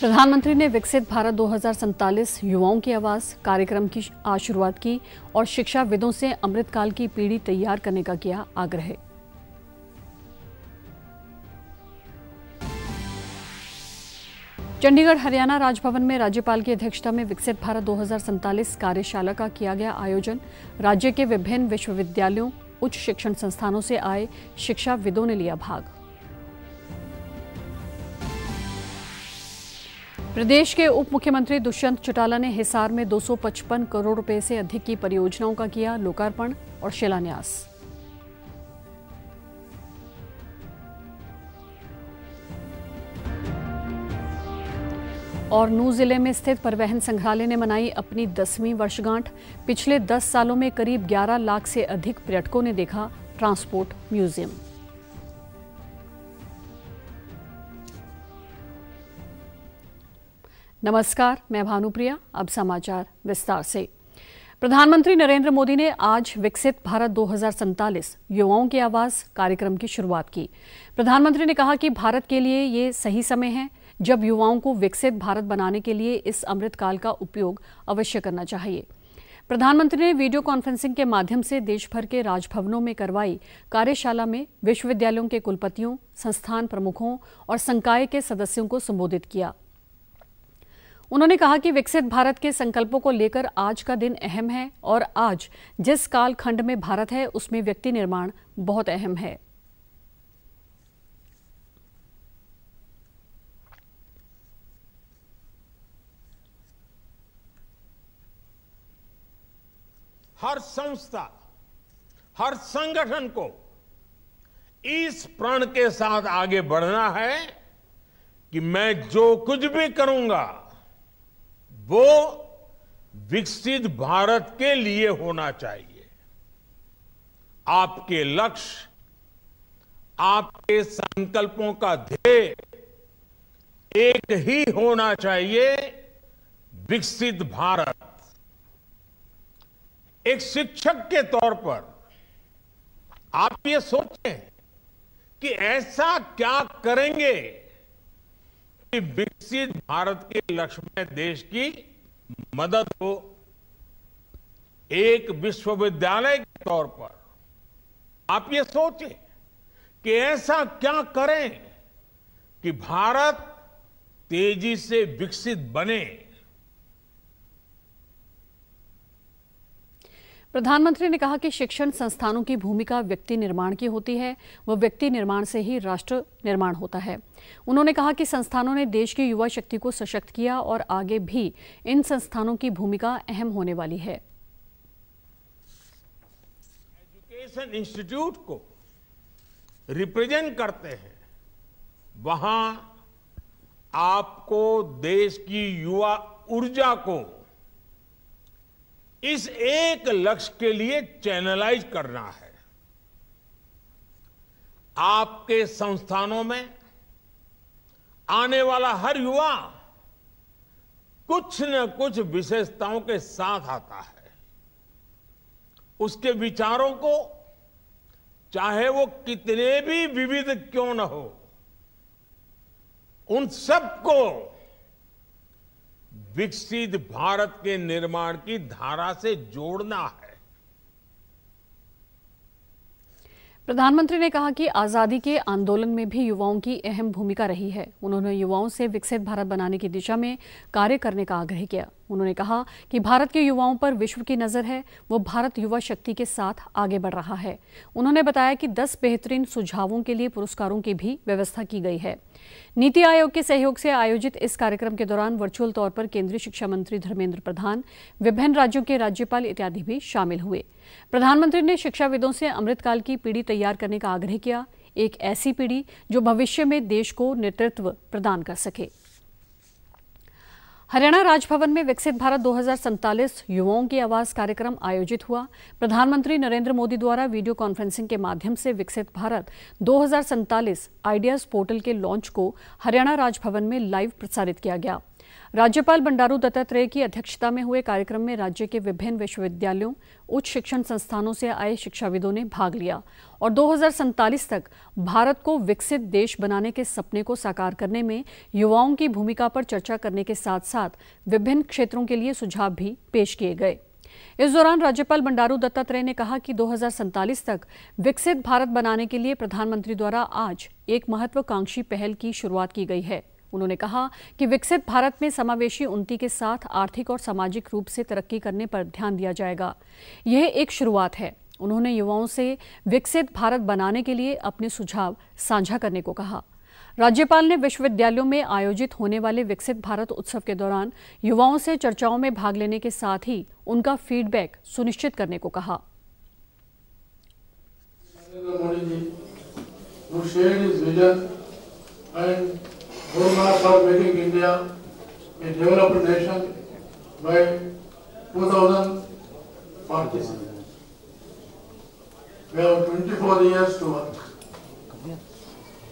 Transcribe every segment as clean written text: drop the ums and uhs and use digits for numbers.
प्रधानमंत्री ने विकसित भारत 2047 युवाओं की आवाज कार्यक्रम की आज शुरुआत की और शिक्षाविदों से अमृतकाल की पीढ़ी तैयार करने का किया आग्रह। चंडीगढ़ हरियाणा राजभवन में राज्यपाल की अध्यक्षता में विकसित भारत 2047 कार्यशाला का किया गया आयोजन। राज्य के विभिन्न विश्वविद्यालयों, उच्च शिक्षण संस्थानों से आए शिक्षाविदों ने लिया भाग। प्रदेश के उप मुख्यमंत्री दुष्यंत चौटाला ने हिसार में 255 करोड़ रुपए से अधिक की परियोजनाओं का किया लोकार्पण और शिलान्यास। और नूंह जिले में स्थित परिवहन संग्रहालय ने मनाई अपनी 10वीं वर्षगांठ। पिछले 10 सालों में करीब 11 लाख से अधिक पर्यटकों ने देखा ट्रांसपोर्ट म्यूजियम। नमस्कार, मैं भानुप्रिया। अब समाचार विस्तार से। प्रधानमंत्री नरेंद्र मोदी ने आज विकसित भारत 2047 युवाओं की आवाज कार्यक्रम की शुरुआत की। प्रधानमंत्री ने कहा कि भारत के लिए ये सही समय है जब युवाओं को विकसित भारत बनाने के लिए इस अमृतकाल का उपयोग अवश्य करना चाहिए। प्रधानमंत्री ने वीडियो कॉन्फ्रेंसिंग के माध्यम से देश भर के राजभवनों में करवाई कार्यशाला में विश्वविद्यालयों के कुलपतियों, संस्थान प्रमुखों और संकाय के सदस्यों को संबोधित किया। उन्होंने कहा कि विकसित भारत के संकल्पों को लेकर आज का दिन अहम है और आज जिस काल खंड में भारत है उसमें व्यक्ति निर्माण बहुत अहम है। हर संस्था, हर संगठन को इस प्रण के साथ आगे बढ़ना है कि मैं जो कुछ भी करूंगा वो विकसित भारत के लिए होना चाहिए। आपके लक्ष्य, आपके संकल्पों का ध्येय एक ही होना चाहिए, विकसित भारत। एक शिक्षक के तौर पर आप ये सोचें कि ऐसा क्या करेंगे कि विकसित भारत के लक्ष्य में देश की मदद हो। एक विश्वविद्यालय के तौर पर आप ये सोचें कि ऐसा क्या करें कि भारत तेजी से विकसित बने। प्रधानमंत्री ने कहा कि शिक्षण संस्थानों की भूमिका व्यक्ति निर्माण की होती है, वह व्यक्ति निर्माण से ही राष्ट्र निर्माण होता है। उन्होंने कहा कि संस्थानों ने देश की युवा शक्ति को सशक्त किया और आगे भी इन संस्थानों की भूमिका अहम होने वाली है। एजुकेशन इंस्टीट्यूट को रिप्रेजेंट करते हैं, वहां आपको देश की युवा ऊर्जा को इस एक लक्ष्य के लिए चैनलाइज करना है। आपके संस्थानों में आने वाला हर युवा कुछ न कुछ विशेषताओं के साथ आता है। उसके विचारों को चाहे वो कितने भी विविध क्यों न हो, उन सबको विकसित भारत के निर्माण की धारा से जोड़ना है। प्रधानमंत्री ने कहा कि आजादी के आंदोलन में भी युवाओं की अहम भूमिका रही है। उन्होंने युवाओं से विकसित भारत बनाने की दिशा में कार्य करने का आग्रह किया। उन्होंने कहा कि भारत के युवाओं पर विश्व की नजर है, वो भारत युवा शक्ति के साथ आगे बढ़ रहा है। उन्होंने बताया कि 10 बेहतरीन सुझावों के लिए पुरस्कारों की भी व्यवस्था की गई है। नीति आयोग के सहयोग से आयोजित इस कार्यक्रम के दौरान वर्चुअल तौर पर केंद्रीय शिक्षा मंत्री धर्मेंद्र प्रधान, विभिन्न राज्यों के राज्यपाल इत्यादि भी शामिल हुए। प्रधानमंत्री ने शिक्षाविदों से अमृतकाल की पीढ़ी तैयार करने का आग्रह किया, एक ऐसी पीढ़ी जो भविष्य में देश को नेतृत्व प्रदान कर सके। हरियाणा राजभवन में विकसित भारत 2047 युवाओं की आवाज कार्यक्रम आयोजित हुआ। प्रधानमंत्री नरेंद्र मोदी द्वारा वीडियो कॉन्फ्रेंसिंग के माध्यम से विकसित भारत 2047 आइडियाज पोर्टल के लॉन्च को हरियाणा राजभवन में लाइव प्रसारित किया गया। राज्यपाल बंडारू दत्तात्रेय की अध्यक्षता में हुए कार्यक्रम में राज्य के विभिन्न विश्वविद्यालयों, उच्च शिक्षण संस्थानों से आए शिक्षाविदों ने भाग लिया और 2047 तक भारत को विकसित देश बनाने के सपने को साकार करने में युवाओं की भूमिका पर चर्चा करने के साथ साथ विभिन्न क्षेत्रों के लिए सुझाव भी पेश किए गए। इस दौरान राज्यपाल बंडारू दत्तात्रेय ने कहा कि 2047 तक विकसित भारत बनाने के लिए प्रधानमंत्री द्वारा आज एक महत्वाकांक्षी पहल की शुरुआत की गई है। उन्होंने कहा कि विकसित भारत में समावेशी उन्नति के साथ आर्थिक और सामाजिक रूप से तरक्की करने पर ध्यान दिया जाएगा। यह एक शुरुआत है। उन्होंने युवाओं से विकसित भारत बनाने के लिए अपने सुझाव साझा करने को कहा। राज्यपाल ने विश्वविद्यालयों में आयोजित होने वाले विकसित भारत उत्सव के दौरान युवाओं से चर्चाओं में भाग लेने के साथ ही उनका फीडबैक सुनिश्चित करने को कहा। roadmap for making India a developed nation by 2040. We have 24 years to work.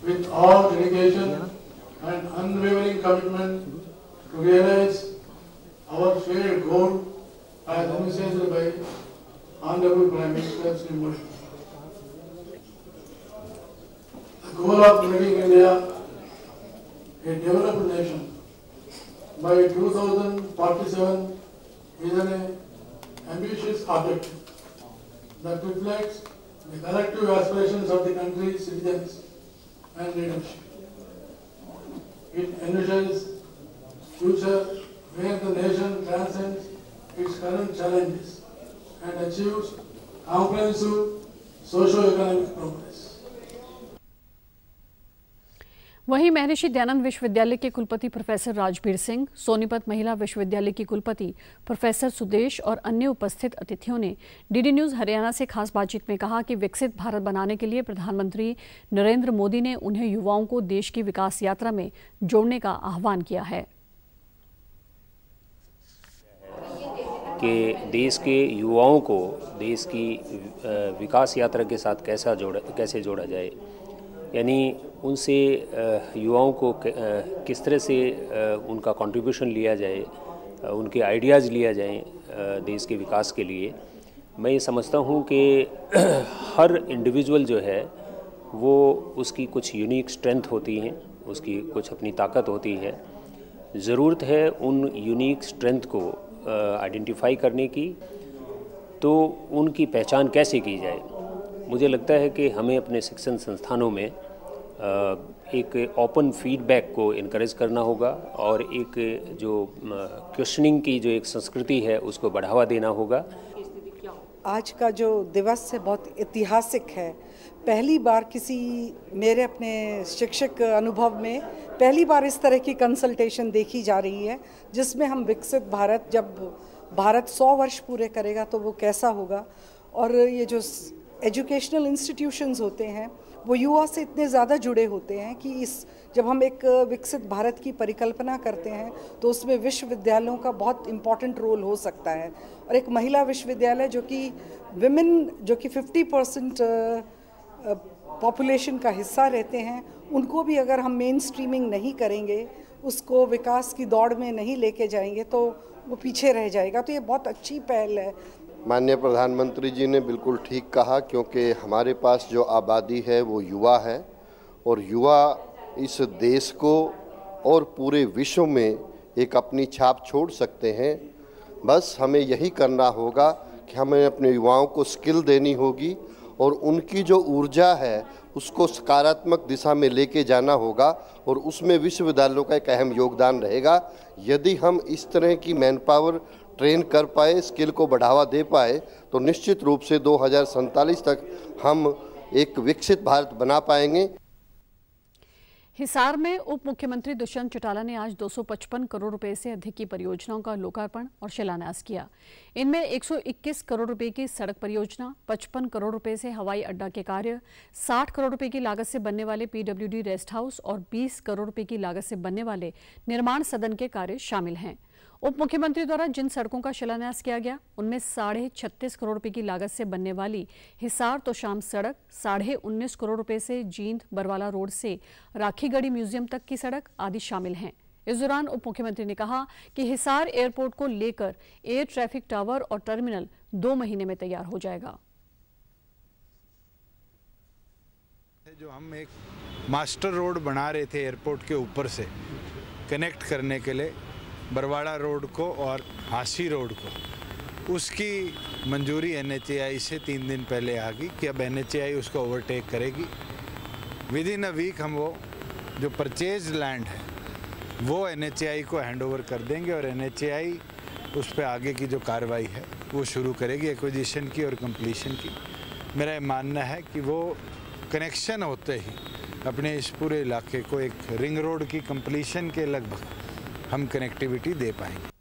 With all dedication and unwavering commitment to realize our shared goal as envisaged by Honorable Prime Minister Shri Modi. The goal of making India a developed nation by 2047 is an ambitious objective that reflects the collective aspirations of the country's citizens and leadership. It envisions future where the nation transcends its current challenges and achieves comprehensive socio-economic progress. वहीं महर्षि दयानंद विश्वविद्यालय के कुलपति professor Rajbir Singh, Sonipat महिला विश्वविद्यालय की कुलपति professor Sudesh और अन्य उपस्थित अतिथियों ने डीडी न्यूज हरियाणा से खास बातचीत में कहा कि विकसित भारत बनाने के लिए प्रधानमंत्री नरेंद्र मोदी ने उन्हें युवाओं को देश की विकास यात्रा में जोड़ने का आह्वान किया है कि देश के युवाओं को देश की विकास यात्रा के साथ कैसे जोड़ा जाए, यानी उनसे युवाओं को किस तरह से उनका कंट्रीब्यूशन लिया जाए, उनके आइडियाज़ लिया जाए देश के विकास के लिए। मैं ये समझता हूँ कि हर इंडिविजुअल जो है वो उसकी कुछ यूनिक स्ट्रेंथ होती हैं, उसकी कुछ अपनी ताकत होती है। ज़रूरत है उन यूनिक स्ट्रेंथ को आइडेंटिफाई करने की, तो उनकी पहचान कैसे की जाए। मुझे लगता है कि हमें अपने शिक्षण संस्थानों में एक ओपन फीडबैक को इनकरेज करना होगा और एक जो क्वेश्चनिंग की जो एक संस्कृति है उसको बढ़ावा देना होगा। आज का जो दिवस है बहुत ऐतिहासिक है। पहली बार मेरे अपने शिक्षक अनुभव में पहली बार इस तरह की कंसल्टेशन देखी जा रही है जिसमें हम विकसित भारत, जब भारत 100 वर्ष पूरे करेगा तो वो कैसा होगा, और ये जो एजुकेशनल इंस्टीट्यूशंस होते हैं वो युवा से इतने ज़्यादा जुड़े होते हैं कि जब हम एक विकसित भारत की परिकल्पना करते हैं तो उसमें विश्वविद्यालयों का बहुत इम्पॉर्टेंट रोल हो सकता है। और एक महिला विश्वविद्यालय जो कि 50% पॉपुलेशन का हिस्सा रहते हैं, उनको भी अगर हम मेन स्ट्रीमिंग नहीं करेंगे, उसको विकास की दौड़ में नहीं लेके जाएंगे तो वो पीछे रह जाएगा। तो ये बहुत अच्छी पहल है। माननीय प्रधानमंत्री जी ने बिल्कुल ठीक कहा, क्योंकि हमारे पास जो आबादी है वो युवा है और युवा इस देश को और पूरे विश्व में एक अपनी छाप छोड़ सकते हैं। बस हमें यही करना होगा कि हमें अपने युवाओं को स्किल देनी होगी और उनकी जो ऊर्जा है उसको सकारात्मक दिशा में लेके जाना होगा और उसमें विश्वविद्यालयों का एक अहम योगदान रहेगा। यदि हम इस तरह की मैन पावर ट्रेन कर पाए, स्किल को बढ़ावा दे पाए, तो निश्चित रूप से 2047 तक हम एक विकसित भारत बना पाएंगे। हिसार में उप मुख्यमंत्री दुष्यंत चौटाला ने आज 255 करोड़ रुपए से अधिक की परियोजनाओं का लोकार्पण और शिलान्यास किया। इनमें 121 करोड़ रुपए की सड़क परियोजना, 55 करोड़ रुपए से हवाई अड्डा के कार्य, 60 करोड़ रुपए की लागत से बनने वाले पीडब्ल्यूडी रेस्ट हाउस और 20 करोड़ रुपए की लागत से बनने वाले निर्माण सदन के कार्य शामिल हैं। उप मुख्यमंत्री द्वारा जिन सड़कों का शिलान्यास किया गया उनमें 36.5 करोड़ रुपए की लागत से बनने वाली हिसार तोशाम सड़क, 19.5 करोड़ रुपए से जींद बरवाला रोड से राखीगढ़ी म्यूजियम तक की सड़क आदि शामिल हैं। इस दौरान उप मुख्यमंत्री ने कहा कि हिसार एयरपोर्ट को लेकर एयर ट्रैफिक टावर और टर्मिनल 2 महीने में तैयार हो जाएगा। जो हम एक मास्टर रोड बना रहे थे एयरपोर्ट के ऊपर से कनेक्ट करने के लिए बरवाड़ा रोड को और हांसी रोड को, उसकी मंजूरी NHAI से 3 दिन पहले आ गई कि अब NHAI उसको ओवरटेक करेगी। विद इन अ वीक हम वो जो परचेज लैंड है वो NHAI को हैंडओवर कर देंगे और NHAI उस पर आगे की जो कार्रवाई है वो शुरू करेगी एक्विजिशन की और कंप्लीशन की। मेरा ये मानना है कि वो कनेक्शन होते ही अपने इस पूरे इलाके को एक रिंग रोड की कंप्लीशन के लगभग हम कनेक्टिविटी दे पाएंगे।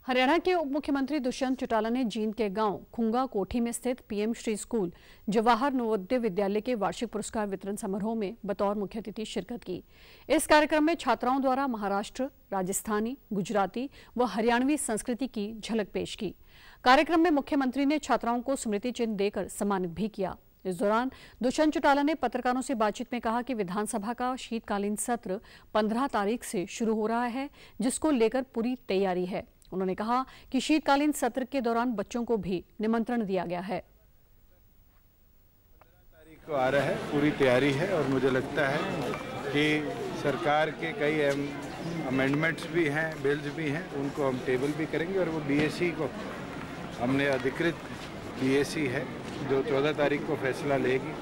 हरियाणा के उप मुख्यमंत्री दुष्यंत चौटाला ने जींद के गांव खुंगा कोठी में स्थित PM श्री स्कूल जवाहर नवोदय विद्यालय के वार्षिक पुरस्कार वितरण समारोह में बतौर मुख्य अतिथि शिरकत की। इस कार्यक्रम में छात्राओं द्वारा महाराष्ट्र, राजस्थानी, गुजराती व हरियाणवी संस्कृति की झलक पेश की। कार्यक्रम में मुख्यमंत्री ने छात्राओं को स्मृति चिन्ह देकर सम्मानित भी किया। इस दौरान दुष्यंत चौटाला ने पत्रकारों से बातचीत में कहा कि विधानसभा का शीतकालीन सत्र 15 तारीख से शुरू हो रहा है, जिसको लेकर पूरी तैयारी है। उन्होंने कहा कि शीतकालीन सत्र के दौरान बच्चों को भी निमंत्रण दिया गया है। 15 तारीख को आ रहा है, पूरी तैयारी है और मुझे लगता है कि सरकार के कई अमेंडमेंट्स भी हैं, बिल्स भी हैं, उनको हम टेबल भी करेंगे और वो BSc को हमने अधिकृत BSc है जो 14 तारीख को फैसला लेगी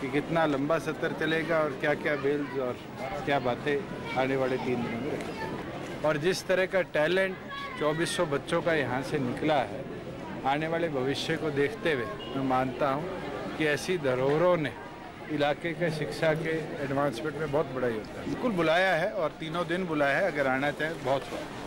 कि कितना लंबा सत्र चलेगा और क्या क्या बिल्स और क्या बातें आने वाले 3 दिनों में रखेंगे। और जिस तरह का टैलेंट 2400 बच्चों का यहाँ से निकला है, आने वाले भविष्य को देखते हुए मैं मानता हूँ कि ऐसी धरोहरों ने इलाके के शिक्षा के एडवांसमेंट में बहुत बड़ा योगदान। बिल्कुल बुलाया है और 3 दिन बुलाया है, अगर आना चाहें बहुत स्वागत।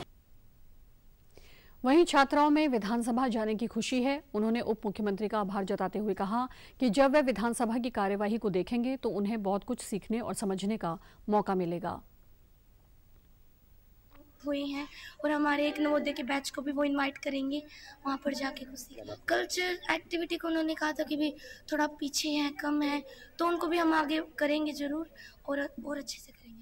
वहीं छात्राओं में विधानसभा जाने की खुशी है। उन्होंने उप मुख्यमंत्री का आभार जताते हुए कहा कि जब वे विधानसभा की कार्यवाही को देखेंगे तो उन्हें बहुत कुछ सीखने और समझने का मौका मिलेगा। हुए हैं और हमारे एक नवोदय के बैच को भी वो इनवाइट करेंगे वहाँ पर जाके कुछ सीखना। कल्चर एक्टिविटी को उन्होंने कहा था कि भी थोड़ा पीछे है, कम है, तो उनको भी हम आगे करेंगे ज़रूर और अच्छे से करेंगे।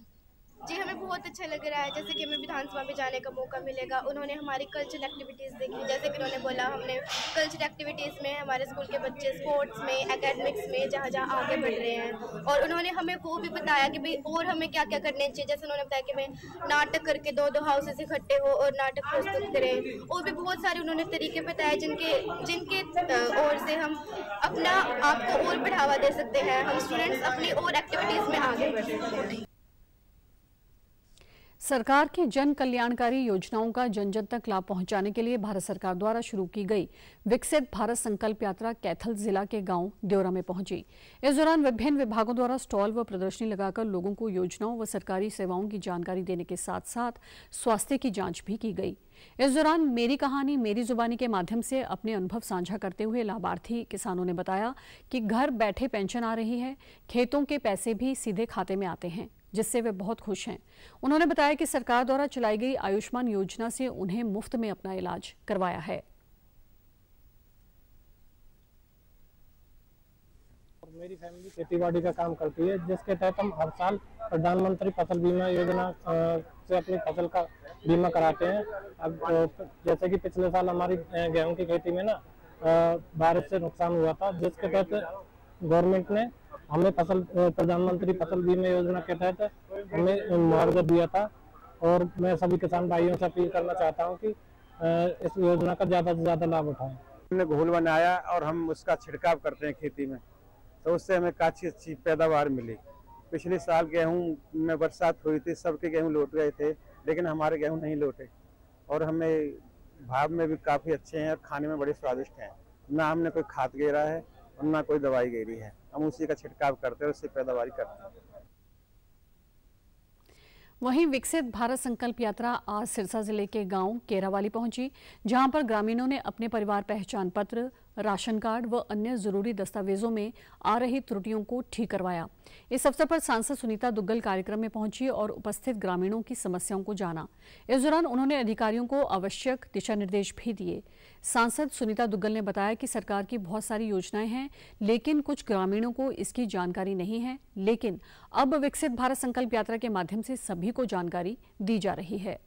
जी हमें बहुत अच्छा लग रहा है, जैसे कि हमें विधानसभा में जाने का मौका मिलेगा। उन्होंने हमारी कल्चरल एक्टिविटीज़ देखी, जैसे कि उन्होंने बोला हमने कल्चरल एक्टिविटीज़ में हमारे स्कूल के बच्चे स्पोर्ट्स में, एकेडमिक्स में जहाँ जहाँ आगे बढ़ रहे हैं। और उन्होंने हमें वो भी बताया कि भाई और हमें क्या क्या करने चाहिए। जैसे उन्होंने बताया कि भाई नाटक करके 2-2 हाउसेस इकट्ठे हो और नाटक प्रस्तुत करें। और भी बहुत सारे उन्होंने तरीके बताए जिनके ओर से हम अपना आप को और बढ़ावा दे सकते हैं, हम स्टूडेंट्स अपनी और एक्टिविटीज़ में आगे बढ़ सकते हैं। सरकार की जन कल्याणकारी योजनाओं का जन जन तक लाभ पहुंचाने के लिए भारत सरकार द्वारा शुरू की गई विकसित भारत संकल्प यात्रा कैथल जिला के गांव देवरा में पहुंची। इस दौरान विभिन्न विभागों द्वारा स्टॉल व प्रदर्शनी लगाकर लोगों को योजनाओं व सरकारी सेवाओं की जानकारी देने के साथ साथ स्वास्थ्य की जांच भी की गई। इस दौरान मेरी कहानी मेरी जुबानी के माध्यम से अपने अनुभव साझा करते हुए लाभार्थी किसानों ने बताया कि घर बैठे पेंशन आ रही है, खेतों के पैसे भी सीधे खाते में आते हैं, जिससे वे बहुत खुश हैं। उन्होंने बताया कि सरकार द्वारा चलाई गई आयुष्मान योजना से उन्हें मुफ्त में अपना इलाज करवाया है। मेरी फैमिली खेतीबाड़ी का काम करती है, जिसके तहत हम हर साल प्रधानमंत्री फसल बीमा योजना से अपनी फसल का बीमा कराते हैं। अब जैसे कि पिछले साल हमारी गेहूं की खेती में ना बारिश से नुकसान हुआ था, जिसके तहत गवर्नमेंट ने हमें प्रधानमंत्री फसल बीमा योजना के तहत हमें मुआवजा दिया था। और मैं सभी किसान भाइयों से अपील करना चाहता हूं कि इस योजना का ज़्यादा से ज़्यादा लाभ उठाएं। हमने घोल बनाया और हम उसका छिड़काव करते हैं खेती में, तो उससे हमें काफ़ी अच्छी पैदावार मिली। पिछले साल गेहूं में बरसात हुई थी, सबके गेहूं लौट गए थे, लेकिन हमारे गेहूं नहीं लौटे और हमें भाव में भी काफ़ी अच्छे हैं और खाने में बड़े स्वादिष्ट हैं। ना हमने कोई खाद गेरा है और ना कोई दवाई गेरी है, हम उसी का छिड़काव करते हैं, उससे पैदावार करते हैं। वहीं विकसित भारत संकल्प यात्रा आज सिरसा जिले के गांव केरावाली पहुंची, जहां पर ग्रामीणों ने अपने परिवार पहचान पत्र, राशन कार्ड व अन्य जरूरी दस्तावेजों में आ रही त्रुटियों को ठीक करवाया। इस अवसर पर सांसद सुनीता दुग्गल कार्यक्रम में पहुंची और उपस्थित ग्रामीणों की समस्याओं को जाना। इस दौरान उन्होंने अधिकारियों को आवश्यक दिशा निर्देश भी दिए। सांसद सुनीता दुग्गल ने बताया कि सरकार की बहुत सारी योजनाएं हैं, लेकिन कुछ ग्रामीणों को इसकी जानकारी नहीं है। लेकिन अब विकसित भारत संकल्प यात्रा के माध्यम से सभी को जानकारी दी जा रही है।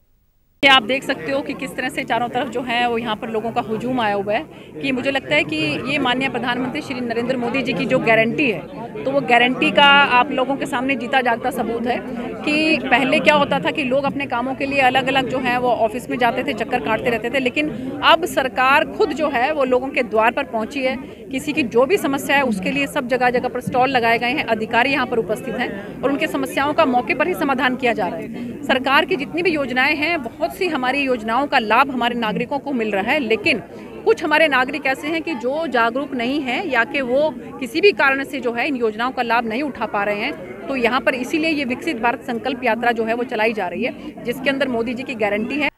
आप देख सकते हो कि किस तरह से चारों तरफ जो है वो यहाँ पर लोगों का हुजूम आया हुआ है कि मुझे लगता है कि ये माननीय प्रधानमंत्री श्री नरेंद्र मोदी जी की जो गारंटी है, तो वो गारंटी का आप लोगों के सामने जीता जागता सबूत है कि पहले क्या होता था कि लोग अपने कामों के लिए अलग अलग जो है वो ऑफिस में जाते थे, चक्कर काटते रहते थे, लेकिन अब सरकार खुद जो है वो लोगों के द्वार पर पहुंची है। किसी की जो भी समस्या है उसके लिए सब जगह जगह पर स्टॉल लगाए गए हैं, अधिकारी यहाँ पर उपस्थित हैं और उनके समस्याओं का मौके पर ही समाधान किया जा रहा है। सरकार की जितनी भी योजनाएं हैं, बहुत सी हमारी योजनाओं का लाभ हमारे नागरिकों को मिल रहा है, लेकिन कुछ हमारे नागरिक ऐसे हैं कि जो जागरूक नहीं है या कि वो किसी भी कारण से जो है इन योजनाओं का लाभ नहीं उठा पा रहे हैं। तो यहाँ पर इसीलिए ये विकसित भारत संकल्प यात्रा जो है वो चलाई जा रही है, जिसके अंदर मोदी जी की गारंटी है।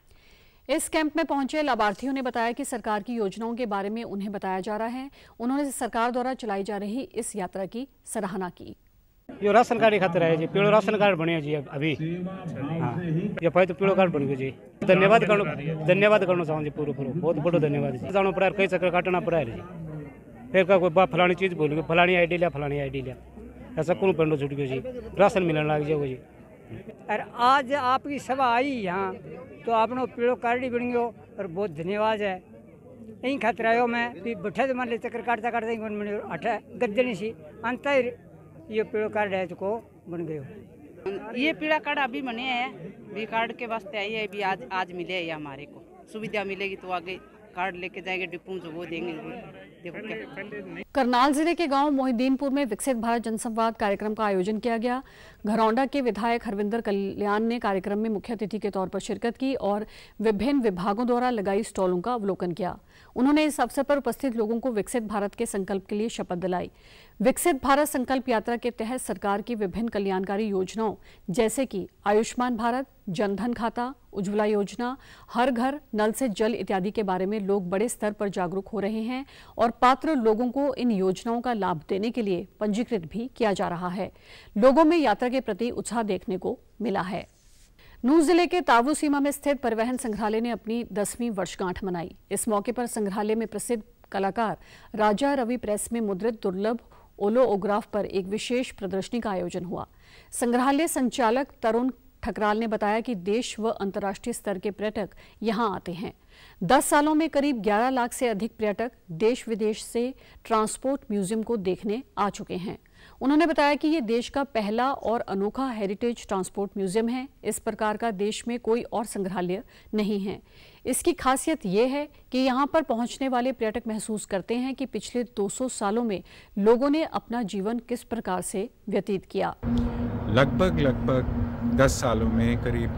इस कैंप में पहुंचे लाभार्थियों ने बताया कि सरकार की योजनाओं के बारे में उन्हें बताया जा रहा है। उन्होंने सरकार द्वारा चलाई जा रही इस यात्रा की सराहना की। यो राशन कार्ड खातिर है जी, पीड़ो राशन कार्ड बने जी अभी। हाँ, ये पहले तो पीड़ो कार्ड बन गयो जी। धन्यवाद करना चाहूँ जी, पूरा बहुत बड़ो धन्यवाद जी। जाना पड़ा, कई चक्कर काटना पड़ा है जी। फिर का कोई बात फलानी चीज बोल गई, फलानी आईडी लिया, ऐसा कौन पेंडो छूट गयो जी, राशन मिलने लग जाएगा जी। और आज आपकी सभा आई यहाँ तो आपने पीड़ो कार्ड ही बन गयो और बहुत धन्यवाद है। यही खातिर आयो मैं बैठे तो मान ले चक्कर काटता अठा गद्दनी सी अंत ये पीड़ो कार्ड है को बन गयो। ये पीड़ा कार्ड अभी बने हैं, भी कार्ड के वास्ते आई है, भी आज मिले है। हमारे को सुविधा मिलेगी तो आगे कार्ड लेके जाएंगे डिपो में, वो देंगे। देखो क्या करनाल जिले के गांव मोहिद्दीनपुर में विकसित भारत जनसंवाद कार्यक्रम का आयोजन किया गया। घरौंडा के विधायक हरविंदर कल्याण ने कार्यक्रम में मुख्य अतिथि के तौर पर शिरकत की और विभिन्न विभागों द्वारा लगाई स्टॉलों का अवलोकन किया। उन्होंने इस अवसर पर उपस्थित लोगों को विकसित भारत के संकल्प के लिए शपथ दिलाई। विकसित भारत संकल्प यात्रा के तहत सरकार की विभिन्न कल्याणकारी योजनाओं जैसे कि आयुष्मान भारत, जनधन खाता, उज्ज्वला योजना, हर घर नल से जल इत्यादि के बारे में लोग बड़े स्तर पर जागरूक हो रहे हैं और पात्र लोगों को इन योजनाओं का लाभ देने के लिए पंजीकृत भी किया जा रहा है। लोगों में यात्रा के प्रति उत्साह देखने को मिला है। नूंह जिले के तावू सीमा में स्थित परिवहन संग्रहालय ने अपनी 10वीं वर्षगांठ मनाई। इस मौके पर संग्रहालय में प्रसिद्ध कलाकार राजा रवि प्रेस में मुद्रित दुर्लभ ओलोओग्राफ पर एक विशेष प्रदर्शनी का आयोजन हुआ। संग्रहालय संचालक तरुण ठकराल ने बताया कि देश व अंतर्राष्ट्रीय स्तर के पर्यटक यहां आते हैं। 10 सालों में करीब 11 लाख से अधिक पर्यटक देश विदेश से ट्रांसपोर्ट म्यूजियम को देखने आ चुके हैं। उन्होंने बताया कि ये देश का पहला और अनोखा हेरिटेज ट्रांसपोर्ट म्यूजियम है। इस प्रकार का देश में कोई और संग्रहालय नहीं है। इसकी खासियत ये है कि यहाँ पर पहुँचने वाले पर्यटक महसूस करते हैं कि पिछले 200 सालों में लोगों ने अपना जीवन किस प्रकार से व्यतीत किया। लगभग 10 सालों में करीब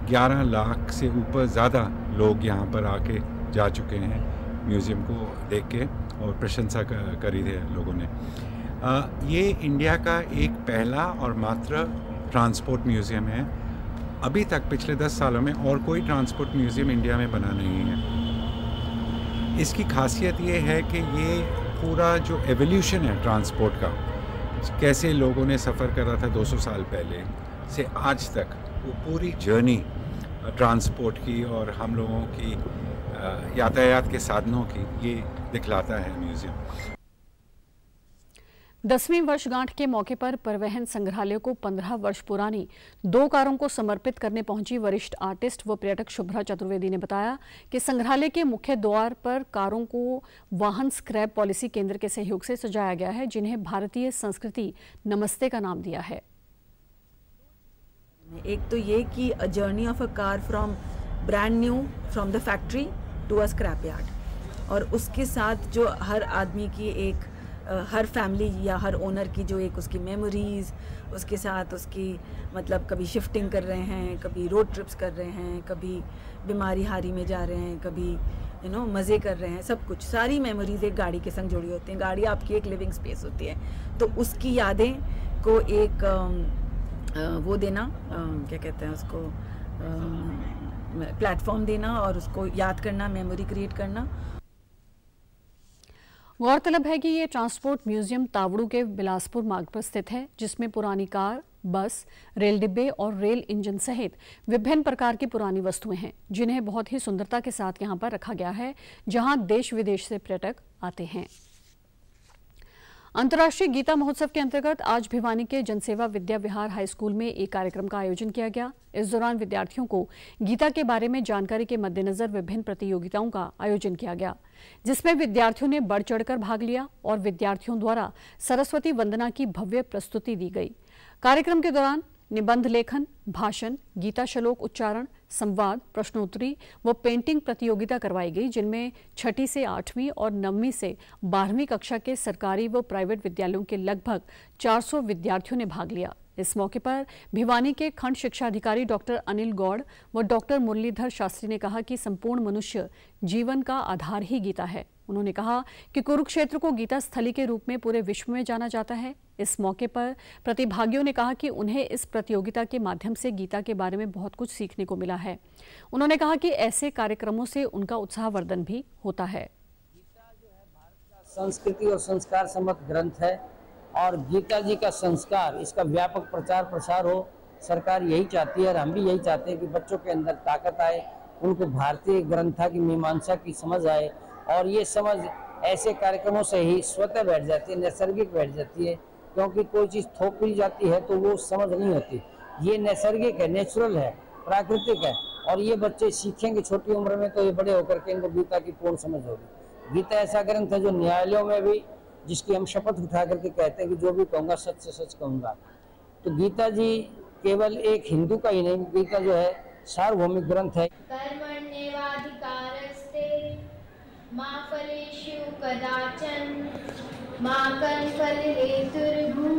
11 लाख से ऊपर ज़्यादा लोग यहाँ पर आके जा चुके हैं म्यूज़ियम को देख के और प्रशंसा करी है लोगों ने। ये इंडिया का एक पहला और मात्र ट्रांसपोर्ट म्यूज़ियम है। अभी तक पिछले 10 सालों में और कोई ट्रांसपोर्ट म्यूज़ियम इंडिया में बना नहीं है। इसकी खासियत ये है कि ये पूरा जो एवोल्यूशन है ट्रांसपोर्ट का, कैसे लोगों ने सफ़र करा था 200 साल पहले से आज तक, वो पूरी जर्नी ट्रांसपोर्ट की और हम लोगों की यातायात के साधनों की ये दिखलाता है म्यूज़ियम। 10वीं वर्षगांठ के मौके पर परिवहन संग्रहालय को 15 वर्ष पुरानी 2 कारों को समर्पित करने पहुंची वरिष्ठ आर्टिस्ट व पर्यटक शुभ्रा चतुर्वेदी ने बताया कि संग्रहालय के मुख्य द्वार पर कारों को वाहन स्क्रैप पॉलिसी केंद्र के सहयोग से सजाया गया है, जिन्हें भारतीय संस्कृति नमस्ते का नाम दिया है। एक तो ये कि a journey of a car from brand new from the factory to a scrap yard, और उसके साथ जो हर आदमी की एक हर फैमिली या हर ओनर की जो एक उसकी मेमोरीज़, उसके साथ उसकी मतलब कभी शिफ्टिंग कर रहे हैं, कभी रोड ट्रिप्स कर रहे हैं, कभी बीमारी हारी में जा रहे हैं, कभी मज़े कर रहे हैं, सब कुछ सारी मेमोरीज़ एक गाड़ी के संग जुड़ी होती हैं। गाड़ी आपकी एक लिविंग स्पेस होती है, तो उसकी यादें को एक वो देना, क्या कहते हैं उसको, प्लेटफॉर्म देना और उसको याद करना, मेमोरी क्रिएट करना। गौरतलब है कि ये ट्रांसपोर्ट म्यूजियम तावड़ू के बिलासपुर मार्ग पर स्थित है, जिसमें पुरानी कार, बस, रेल डिब्बे और रेल इंजन सहित विभिन्न प्रकार की पुरानी वस्तुएं हैं, जिन्हें बहुत ही सुंदरता के साथ यहां पर रखा गया है, जहां देश विदेश से पर्यटक आते हैं। अंतर्राष्ट्रीय गीता महोत्सव के अंतर्गत आज भिवानी के जनसेवा विद्या विहार हाई स्कूल में एक कार्यक्रम का आयोजन किया गया। इस दौरान विद्यार्थियों को गीता के बारे में जानकारी के मद्देनजर विभिन्न प्रतियोगिताओं का आयोजन किया गया, जिसमें विद्यार्थियों ने बढ़ चढ़कर भाग लिया और विद्यार्थियों द्वारा सरस्वती वंदना की भव्य प्रस्तुति दी गई। कार्यक्रम के दौरान निबंध लेखन, भाषण, गीता श्लोक उच्चारण, संवाद, प्रश्नोत्तरी व पेंटिंग प्रतियोगिता करवाई गई, जिनमें 6ठी से 8वीं और 9वीं से 12वीं कक्षा के सरकारी व प्राइवेट विद्यालयों के लगभग 400 विद्यार्थियों ने भाग लिया। इस मौके पर भिवानी के खंड शिक्षा अधिकारी डॉक्टर अनिल गौड़ व डॉक्टर मुरलीधर शास्त्री ने कहा कि संपूर्ण मनुष्य जीवन का आधार ही गीता है। उन्होंने कहा कि कुरुक्षेत्र को गीता स्थली के रूप में पूरे विश्व में जाना जाता है। इस मौके पर प्रतिभागियों ने कहा कि उन्हें इस प्रतियोगिता के माध्यम से गीता के बारे में बहुत कुछ सीखने को मिला है। उन्होंने कहा कि ऐसे कार्यक्रमों से उनका उत्साहवर्धन भी होता है। गीता जो है भारत का संस्कृति और संस्कार सम्मत ग्रंथ है और गीता जी का संस्कार, इसका व्यापक प्रचार प्रसार हो, सरकार यही चाहती है और हम भी यही चाहते हैं कि बच्चों के अंदर ताकत आए, उनको भारतीय ग्रंथा की मीमांसा की समझ आए और ये समझ ऐसे कार्यक्रमों से ही स्वतः बैठ जाती है, नैसर्गिक बैठ जाती है, क्योंकि कोई चीज़ थोप दी जाती है तो वो समझ नहीं होती। ये नैसर्गिक है, नेचुरल है, प्राकृतिक है और ये बच्चे सीखेंगे छोटी उम्र में तो ये बड़े होकर के इनको गीता की पूर्ण समझ होगी। गीता ऐसा ग्रंथ है जो न्यायालयों में भी, जिसकी हम शपथ उठा करके कहते हैं कि जो भी कहूँगा सच से सच कहूँगा। तो गीता जी केवल एक हिंदू का ही नहीं, गीता जो है सार्वभौमिक ग्रंथ है। मां फलेषु कदाचन मां कर्मफलहेतुर्भू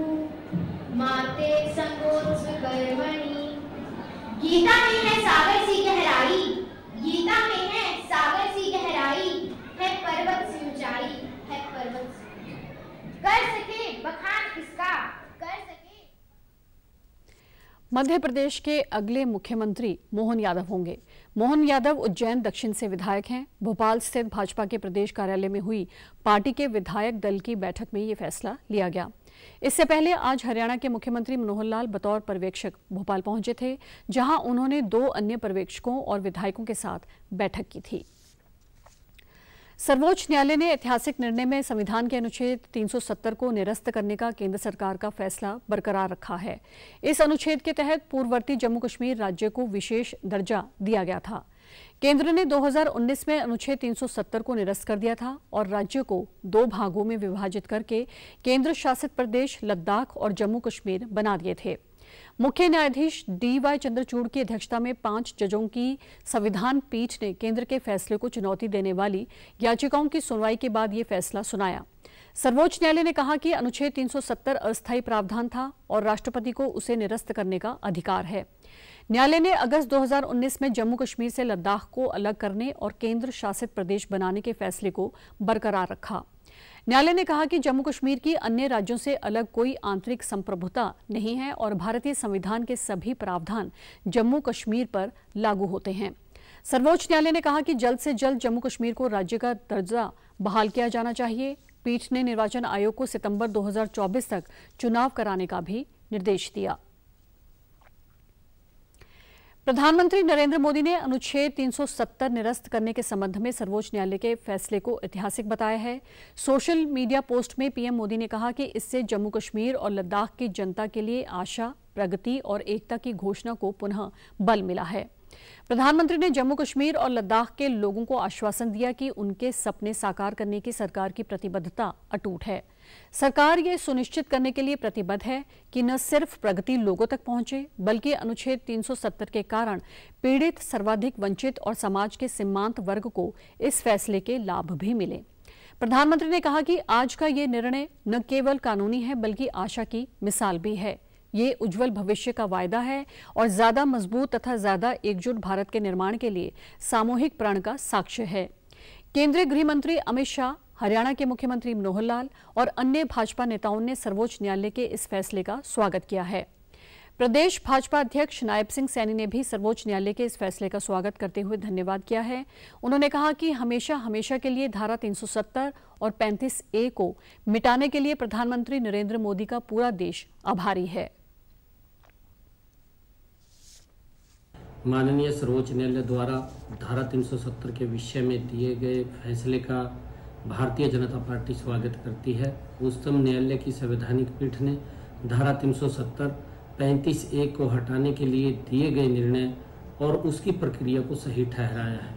मां ते संगोत्सु कर्मणि। गीता में है सागर सी गहराई, गीता में है सागर सी गहराई, है पर्वत सी ऊंचाई, है पर्वत सी। कर सके बखान इसका, कर सके। मध्य प्रदेश के अगले मुख्यमंत्री मोहन यादव होंगे। मोहन यादव उज्जैन दक्षिण से विधायक हैं। भोपाल स्थित भाजपा के प्रदेश कार्यालय में हुई पार्टी के विधायक दल की बैठक में ये फैसला लिया गया। इससे पहले आज हरियाणा के मुख्यमंत्री मनोहर लाल बतौर पर्यवेक्षक भोपाल पहुंचे थे, जहां उन्होंने 2 अन्य पर्यवेक्षकों और विधायकों के साथ बैठक की थी। सर्वोच्च न्यायालय ने ऐतिहासिक निर्णय में संविधान के अनुच्छेद 370 को निरस्त करने का केंद्र सरकार का फैसला बरकरार रखा है। इस अनुच्छेद के तहत पूर्ववर्ती जम्मू कश्मीर राज्य को विशेष दर्जा दिया गया था। केंद्र ने 2019 में अनुच्छेद 370 को निरस्त कर दिया था और राज्य को 2 भागों में विभाजित करके केंद्र शासित प्रदेश लद्दाख और जम्मू कश्मीर बना दिए थे। मुख्य न्यायाधीश DY चंद्रचूड़ की अध्यक्षता में 5 जजों की संविधान पीठ ने केंद्र के फैसले को चुनौती देने वाली याचिकाओं की सुनवाई के बाद ये फैसला सुनाया। सर्वोच्च न्यायालय ने कहा कि अनुच्छेद 370 अस्थायी प्रावधान था और राष्ट्रपति को उसे निरस्त करने का अधिकार है। न्यायालय ने अगस्त 2019 में जम्मू कश्मीर से लद्दाख को अलग करने और केंद्र शासित प्रदेश बनाने के फैसले को बरकरार रखा। न्यायालय ने कहा कि जम्मू कश्मीर की अन्य राज्यों से अलग कोई आंतरिक संप्रभुता नहीं है और भारतीय संविधान के सभी प्रावधान जम्मू कश्मीर पर लागू होते हैं। सर्वोच्च न्यायालय ने कहा कि जल्द से जल्द जम्मू कश्मीर को राज्य का दर्जा बहाल किया जाना चाहिए। पीठ ने निर्वाचन आयोग को सितंबर 2024 तक चुनाव कराने का भी निर्देश दिया। प्रधानमंत्री नरेंद्र मोदी ने अनुच्छेद 370 निरस्त करने के संबंध में सर्वोच्च न्यायालय के फैसले को ऐतिहासिक बताया है। सोशल मीडिया पोस्ट में पीएम मोदी ने कहा कि इससे जम्मू कश्मीर और लद्दाख की जनता के लिए आशा, प्रगति और एकता की घोषणा को पुनः बल मिला है। प्रधानमंत्री ने जम्मू कश्मीर और लद्दाख के लोगों को आश्वासन दिया कि उनके सपने साकार करने की सरकार की प्रतिबद्धता अटूट है। सरकार ये सुनिश्चित करने के लिए प्रतिबद्ध है कि न सिर्फ प्रगति लोगों तक पहुंचे, बल्कि अनुच्छेद 370 के कारण पीड़ित, सर्वाधिक वंचित और समाज के सीमांत वर्ग को इस फैसले के लाभ भी मिले। प्रधानमंत्री ने कहा कि आज का ये निर्णय न केवल कानूनी है, बल्कि आशा की मिसाल भी है। ये उज्जवल भविष्य का वायदा है और ज्यादा मजबूत तथा ज्यादा एकजुट भारत के निर्माण के लिए सामूहिक प्रण का साक्ष्य है। केंद्रीय गृह मंत्री अमित शाह, हरियाणा के मुख्यमंत्री मनोहर लाल और अन्य भाजपा नेताओं ने सर्वोच्च न्यायालय के इस फैसले का स्वागत किया है। प्रदेश भाजपा अध्यक्ष नायब सिंह सैनी ने भी सर्वोच्च न्यायालय के इस फैसले का स्वागत करते हुए धन्यवाद किया है। उन्होंने कहा कि हमेशा के लिए धारा 370 और 35A को मिटाने के लिए प्रधानमंत्री नरेंद्र मोदी का पूरा देश आभारी है। माननीय सर्वोच्च न्यायालय द्वारा धारा 370 के विषय में दिए गए फैसले का भारतीय जनता पार्टी स्वागत करती है। उच्चतम न्यायालय की संवैधानिक पीठ ने धारा 370, 35A को हटाने के लिए दिए गए निर्णय और उसकी प्रक्रिया को सही ठहराया है।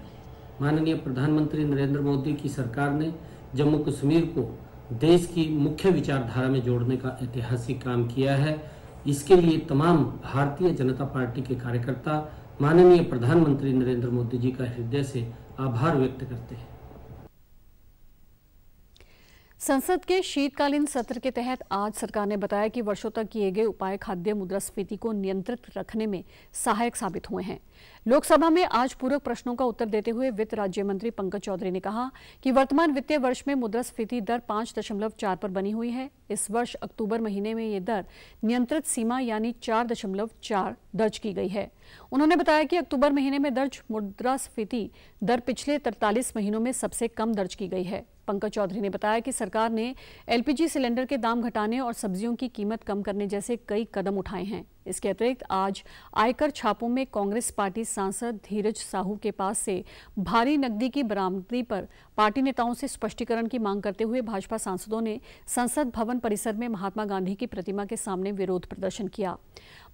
माननीय प्रधानमंत्री नरेंद्र मोदी की सरकार ने जम्मू कश्मीर को देश की मुख्य विचारधारा में जोड़ने का ऐतिहासिक काम किया है। इसके लिए तमाम भारतीय जनता पार्टी के कार्यकर्ता माननीय प्रधानमंत्री नरेंद्र मोदी जी का हृदय से आभार व्यक्त करते हैं। संसद के शीतकालीन सत्र के तहत आज सरकार ने बताया कि वर्षों तक किए गए उपाय खाद्य मुद्रास्फीति को नियंत्रित रखने में सहायक साबित हुए हैं। लोकसभा में आज पूरक प्रश्नों का उत्तर देते हुए वित्त राज्य मंत्री पंकज चौधरी ने कहा कि वर्तमान वित्तीय वर्ष में मुद्रास्फीति दर 5.4 पर बनी हुई है। इस वर्ष अक्टूबर महीने में ये दर नियंत्रित सीमा यानी 4.4 दर्ज की गई है। उन्होंने बताया कि अक्टूबर महीने में दर्ज मुद्रास्फीति दर पिछले 43 महीनों में सबसे कम दर्ज की गई है। पंकज चौधरी ने बताया कि सरकार ने एलपीजी सिलेंडर के दाम घटाने और सब्जियों की कीमत कम करने जैसे कई कदम उठाए हैं। इसके अतिरिक्त आज आयकर छापों में कांग्रेस पार्टी सांसद धीरज साहू के पास से भारी नकदी की बरामदगी पर पार्टी नेताओं से स्पष्टीकरण की मांग करते हुए भाजपा सांसदों ने संसद भवन परिसर में महात्मा गांधी की प्रतिमा के सामने विरोध प्रदर्शन किया।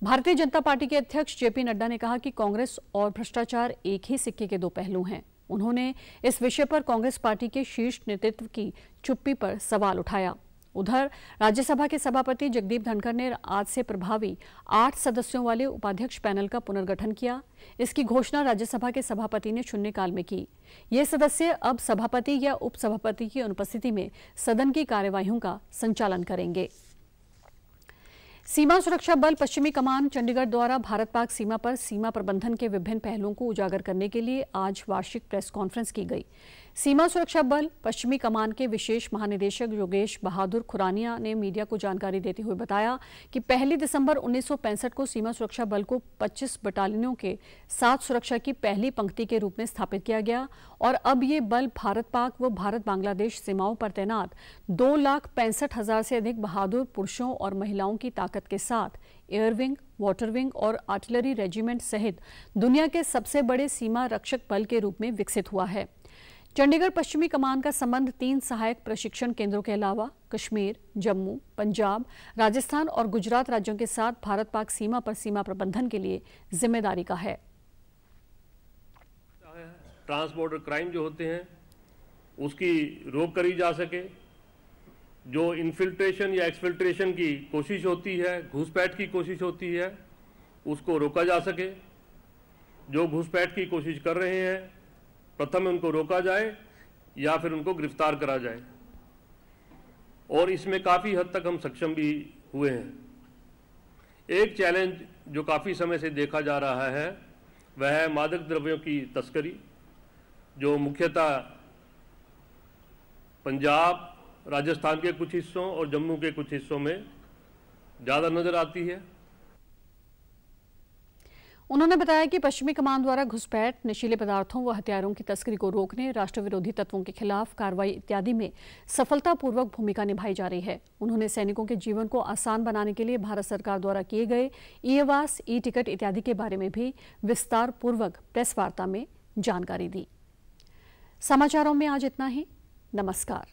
भारतीय जनता पार्टी के अध्यक्ष जेपी नड्डा ने कहा कि कांग्रेस और भ्रष्टाचार एक ही सिक्के के दो पहलू हैं। उन्होंने इस विषय पर कांग्रेस पार्टी के शीर्ष नेतृत्व की चुप्पी पर सवाल उठाया। उधर राज्यसभा के सभापति जगदीप धनखड़ ने आज से प्रभावी 8 सदस्यों वाले उपाध्यक्ष पैनल का पुनर्गठन किया। इसकी घोषणा राज्यसभा के सभापति ने शून्यकाल में की। ये सदस्य अब सभापति या उपसभापति की अनुपस्थिति में सदन की कार्यवाहियों का संचालन करेंगे। सीमा सुरक्षा बल पश्चिमी कमान चंडीगढ़ द्वारा भारत पाक सीमा पर सीमा प्रबंधन के विभिन्न पहलुओं को उजागर करने के लिए आज वार्षिक प्रेस कॉन्फ्रेंस की गई। सीमा सुरक्षा बल पश्चिमी कमान के विशेष महानिदेशक योगेश बहादुर खुरानिया ने मीडिया को जानकारी देते हुए बताया कि 1 दिसंबर 1965 को सीमा सुरक्षा बल को 25 बटालियनों के साथ सुरक्षा की पहली पंक्ति के रूप में स्थापित किया गया और अब ये बल भारत पाक व भारत बांग्लादेश सीमाओं पर तैनात 2,65,000 से अधिक बहादुर पुरुषों और महिलाओं की ताकत के साथ एयर विंग, वाटर विंग और आर्टिलरी रेजिमेंट सहित दुनिया के सबसे बड़े सीमा रक्षक बल के रूप में विकसित हुआ है। चंडीगढ़ पश्चिमी कमान का संबंध 3 सहायक प्रशिक्षण केंद्रों के अलावा कश्मीर, जम्मू, पंजाब, राजस्थान और गुजरात राज्यों के साथ भारत पाक सीमा पर सीमा प्रबंधन के लिए जिम्मेदारी का है। ट्रांसबॉर्डर क्राइम जो होते हैं उसकी रोक करी जा सके, जो इन्फिल्ट्रेशन या एक्सफिल्ट्रेशन की कोशिश होती है, घुसपैठ की कोशिश होती है, उसको रोका जा सके। जो घुसपैठ की कोशिश कर रहे हैं प्रथम उनको रोका जाए या फिर उनको गिरफ्तार करा जाए और इसमें काफ़ी हद तक हम सक्षम भी हुए हैं। एक चैलेंज जो काफ़ी समय से देखा जा रहा है वह है मादक द्रव्यों की तस्करी, जो मुख्यतः पंजाब, राजस्थान के कुछ हिस्सों और जम्मू के कुछ हिस्सों में ज़्यादा नजर आती है। उन्होंने बताया कि पश्चिमी कमान द्वारा घुसपैठ, नशीले पदार्थों व हथियारों की तस्करी को रोकने, राष्ट्र विरोधी तत्वों के खिलाफ कार्रवाई इत्यादि में सफलतापूर्वक भूमिका निभाई जा रही है। उन्होंने सैनिकों के जीवन को आसान बनाने के लिए भारत सरकार द्वारा किए गए ई-आवास, ई-टिकट इत्यादि के बारे में भी विस्तार पूर्वक प्रेस वार्ता में जानकारी दी। समाचारों में आज इतना ही। नमस्कार।